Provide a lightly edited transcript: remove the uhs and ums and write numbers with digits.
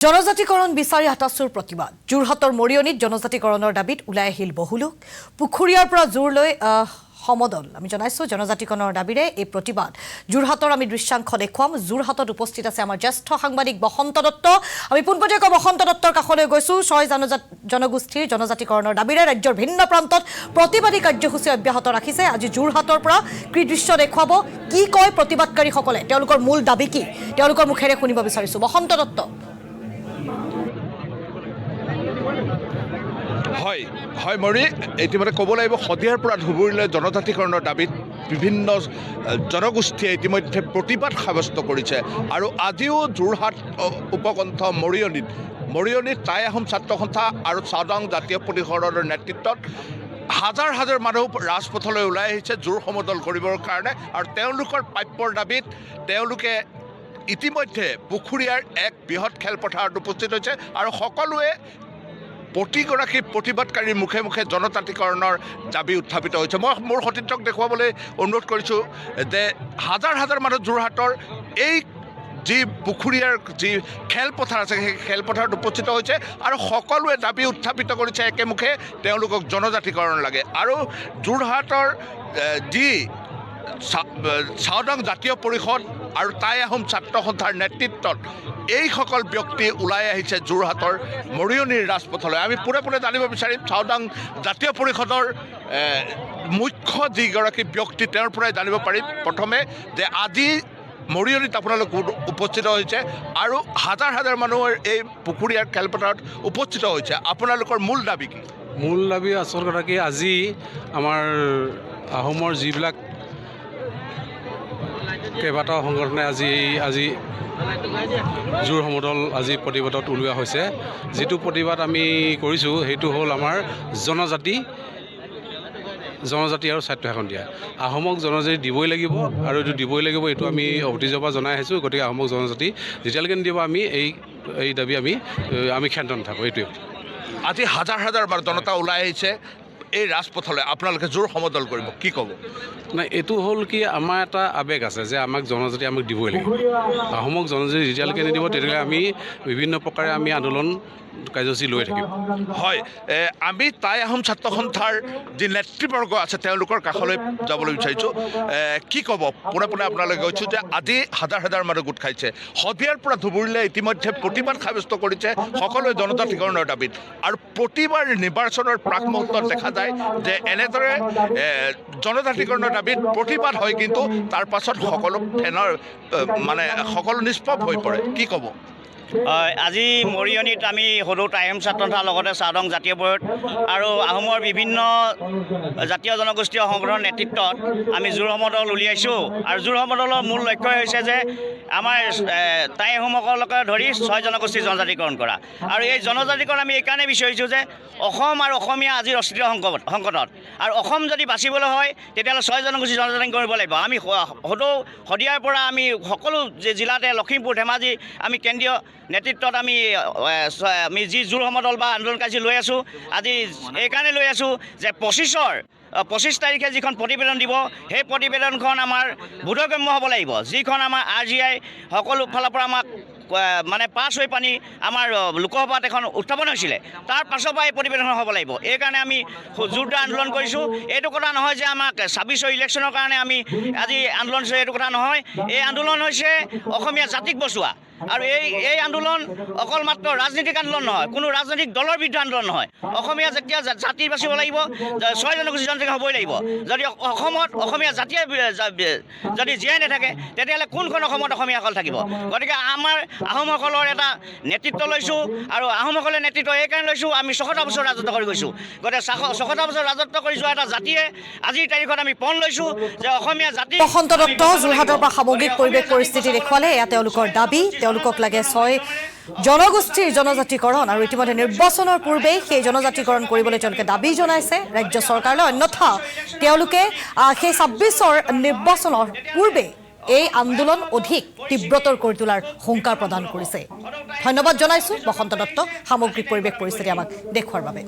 জনজাতিকৰণ বিচাৰি হাতাচুৰ প্ৰতিবাদ যোৰহাটৰ মৰিয়নিত জনজাতিকৰণৰ দাবীত ওলাই আহিল বহু লোক পুখুৰীয়াৰ পৰা জোৰ লৈ সমদল আমি জনাইছো জনজাতিকৰণৰ দাবীৰে এই প্ৰতিবাদ যোৰহাটৰ আমি দৃশ্যাংশ দেখুৱাম যোৰহাটত উপস্থিত আছে আমাৰ জ্যেষ্ঠ সাংবাদিক বসন্ত দত্ত আমি পোনপটীয়াকৈ বসন্ত দত্তৰ কাষলৈ গৈছো ছয় জনগোষ্ঠীৰ জনজাতিকৰণৰ দাবীৰে ৰাজ্যৰ ভিন্ন প্ৰান্তত প্ৰতিবাদী কাৰ্যসূচী অব্যাহত ৰাখিছে আজি যোৰহাটৰ পৰা কি দৃশ্য দেখুৱাব কি কয় প্ৰতিবাদকাৰীসকলে তেওঁলোকৰ মূল দাবী কি তেওঁলোকৰ মুখেৰে শুনিব বিচাৰিছো বসন্ত দত্ত হয় হয় মৰি ইতিমধ্যে ক'ব লাগিব সদিয়াৰ পৰা ধুবুৰীলৈ জনজাতিকৰণৰ দাবীত বিভিন্ন জনগোষ্ঠীয়ে ইতিমধ্যে প্ৰতিবাদ সাব্যস্ত কৰিছে আৰু আজিও যোৰহাট উপকণ্ঠ মৰিয়নিত টাই আহোম ছাত্ৰ সন্থা আৰু চাওদাং জাতীয় পৰিষদৰ নেতৃত্বত হাজাৰ হাজাৰ মানুহ ৰাজপথলৈ ওলাই আহিছে জোৰ সমদল কৰিবৰ কাৰণে আৰু তেওঁলোকৰ প্ৰাপ্যৰ দাবীত তেওঁলোকে ইতিমধ্যে পুখুৰীয়াৰ এক বৃহৎ খেলপথাৰত উপস্থিত হৈছে আৰু সকলোৱে প্ৰতিগৰাকী প্ৰতিবাদকাৰীৰ মুখে মুখে জনজাতিকৰণৰ দাবী উত্থাপিত হৈছে মই মোৰ সতীৰ্থক দেখুৱাবলৈ অনুৰোধ কৰিছোঁ যে হাজাৰ হাজাৰ মানুহ যোৰহাটৰ এই যি পুখুৰীয়াৰ যি খেলপথাৰ আছে সেই খেলপথাৰত উপস্থিত হৈছে আৰু সকলোৱে দাবী উত্থাপিত কৰিছে একেমুখে তেওঁলোকক জনজাতিকৰণ লাগে আৰু যোৰহাটৰ যি চাওদাং জাতীয় পৰিষদ আৰু টাই আহোম ছাত্ৰ সন্থাৰ নেতৃত্বত এইসকল ব্যক্তি ওলাই আহিছে যোৰহাটৰ মৰিয়নিৰ ৰাজপথলৈ আমি পোনে জানিব বিচাৰিম চাওদাং জাতীয় পৰিষদৰ মুখ্য যিগৰাকী ব্যক্তি তেওঁৰ পৰাই জানিব পাৰিম প্ৰথমে যে আজি মৰিয়নিত আপোনালোক উপস্থিত হৈছে আৰু হাজাৰ হাজাৰ মানুহৰ এই পুখুৰীয়াৰ খেলপথাৰত উপস্থিত হৈছে আপোনালোকৰ মূল দাবী কি মূল দাবী আচল কথা কি আজি আমাৰ আহোমৰ যিবিলাক কেইবাটাও সংগঠনে আজি জোৰ সমদল আজি প্ৰতিবাদত ওলোৱা হৈছে যিটো প্ৰতিবাদ আমি কৰিছোঁ সেইটো হ'ল আমাৰ জনজাতি আৰু স্বায়ত্ব শাসন দিয়া আহোমক জনজাতি দিবই লাগিব আৰু এইটো দিবই লাগিব এইটো আমি অতীজৰ পৰা জনাই আহিছোঁ গতিকে আহোমক জনজাতি যেতিয়ালৈকে নিদিব আমি এই দাবী আমি ক্ষান্ত নাথাকোঁ এইটোৱে আজি হাজাৰ হাজাৰ জনতা ওলাই আহিছে এই ৰাজপথলৈ আপোনালোকে জোৰ সমদল কৰিব কি ক'ব নাই এইটো হ'ল কি আমাৰ এটা আৱেগ আছে যে আমাক জনজাতি দিবই লাগিব আহোমক জনজাতি যেতিয়ালৈকে নিদিব তেতিয়ালৈকে আমি বিভিন্ন প্ৰকাৰে আমি আন্দোলন কাৰ্যসূচী লৈ থাকিম হয় আমি টাই আহোম ছাত্ৰ সন্থাৰ যি নেতৃবৰ্গ আছে তেওঁলোকৰ কাষলৈ যাবলৈ বিচাৰিছোঁ কি ক'ব পোনে আপোনালোকে কৈছোঁ যে আজি হাজাৰ হাজাৰ মানুহ গোট খাইছে সদিয়াৰ পৰা ধুবুৰীলৈ ইতিমধ্যে প্ৰতিবাদ সাব্যস্ত কৰিছে সকলোৱে জনজাতিকৰণৰ দাবীত আৰু প্ৰতিবাৰ নিৰ্বাচনৰ প্ৰাক মুহূৰ্তত দেখা যায় যে এনেদৰে জনজাতিকৰণৰ দাবীত প্ৰতিবাদ হয় কিন্তু তাৰ পাছত সকলো সকলো নিষ্পভ হৈ পৰে কি ক'ব আজি মৰিয়নিত আমি সদৌ টাই আহোম ছাত্ৰ সন্থাৰ লগতে চাওদাং জাতীয় পৰিষদ আৰু আহোমৰ বিভিন্ন জাতীয় জনগোষ্ঠীয় সংগঠনৰ নেতৃত্বত আমি জোৰ সমদল উলিয়াইছোঁ আৰু জোৰ সমদলৰ মূল লক্ষ্য হৈছে যে আমাৰ টাই আহোমসকলকে ধৰি 6 জনগোষ্ঠীৰ জনজাতিকৰণ কৰা আৰু এই জনজাতিকৰণ আমি এইকাৰণে বিচাৰিছোঁ যে অসম আৰু অসমীয়া আজিৰ অস্তিত্ব সংকটত আৰু অসম যদি বাচিবলৈ হয় তেতিয়াহ'লে 6 জনগোষ্ঠী জনজাতিকৰণ কৰিব লাগিব আমি সদিয়াৰ পৰা আমি সকলো জিলাতে লখিমপুৰ ধেমাজি আমি কেন্দ্ৰীয় নেতৃত্বত আমি যি জোৰ সমদল বা আন্দোলন কাৰ্যসূচী লৈ আছোঁ আজি এইকাৰণে লৈ আছোঁ যে 25 তাৰিখে যিখন প্ৰতিবেদন দিব সেই প্ৰতিবেদনখন আমাৰ বোধগম্য হ'ব লাগিব যিখন আমাৰ RGI সকলো ফালৰ পৰা আমাক পাছ হৈ পানী আমাৰ লোকসভাত এখন উত্থাপন হৈছিলে তাৰ পাছৰ পৰা এই প্ৰতিবেদনখন হ'ব লাগিব এইকাৰণে আমি জোৰদাৰ আন্দোলন কৰিছোঁ এইটো কথা নহয় যে আমাক 26 ইলেকশ্যনৰ কাৰণে আমি আজি আন্দোলন কৰিছোঁ এইটো কথা নহয় এই আন্দোলন হৈছে অসমীয়া জাতিক বচোৱা আৰু এই আন্দোলন অকল মাত্ৰ ৰাজনৈতিক আন্দোলন নহয় কোনো ৰাজনৈতিক দলৰ বিৰুদ্ধে আন্দোলন নহয় অসমীয়া যেতিয়া জাতি বাচিব লাগিব 6 জনগোষ্ঠী জনজাতি হ'বই লাগিব যদি অসমত অসমীয়া জাতিয়ে যদি জীয়াই নাথাকে তেতিয়াহ'লে কোনখন অসমত অসমীয়াসকল থাকিব গতিকে আমাৰ আহোমসকলৰ এটা নেতৃত্ব লৈছোঁ আৰু আহোমসকলে নেতৃত্ব এইকাৰণে লৈছোঁ আমি 600 বছৰ ৰাজত্ব কৰি গৈছোঁ গতিকে 600 বছৰ ৰাজত্ব কৰি যোৱা এটা জাতিয়ে আজিৰ তাৰিখত আমি পণ লৈছোঁ যে অসমীয়া জাতি বসন্ত দত্ত যোৰহাটৰ পৰা সামগ্ৰিক পৰিৱেশ পৰিস্থিতি দেখুৱালে এয়া তেওঁলোকৰ দাবী তেওঁলোকক লাগে 6 জনগোষ্ঠীৰ জনজাতিকৰণ আৰু ইতিমধ্যে নিৰ্বাচনৰ পূৰ্বেই সেই জনজাতিকৰণ কৰিবলৈ তেওঁলোকে দাবী জনাইছে ৰাজ্য চৰকাৰলৈ অন্যথা তেওঁলোকে সেই 26ৰ নিৰ্বাচনৰ পূৰ্বে এই আন্দোলন অধিক তীব্ৰতৰ কৰি তোলাৰ হুংকাৰ প্ৰদান কৰিছে ধন্যবাদ জনাইছোঁ বসন্ত দত্ত সামগ্ৰিক পৰিৱেশ পৰিস্থিতি আমাক দেখুৱাৰ বাবে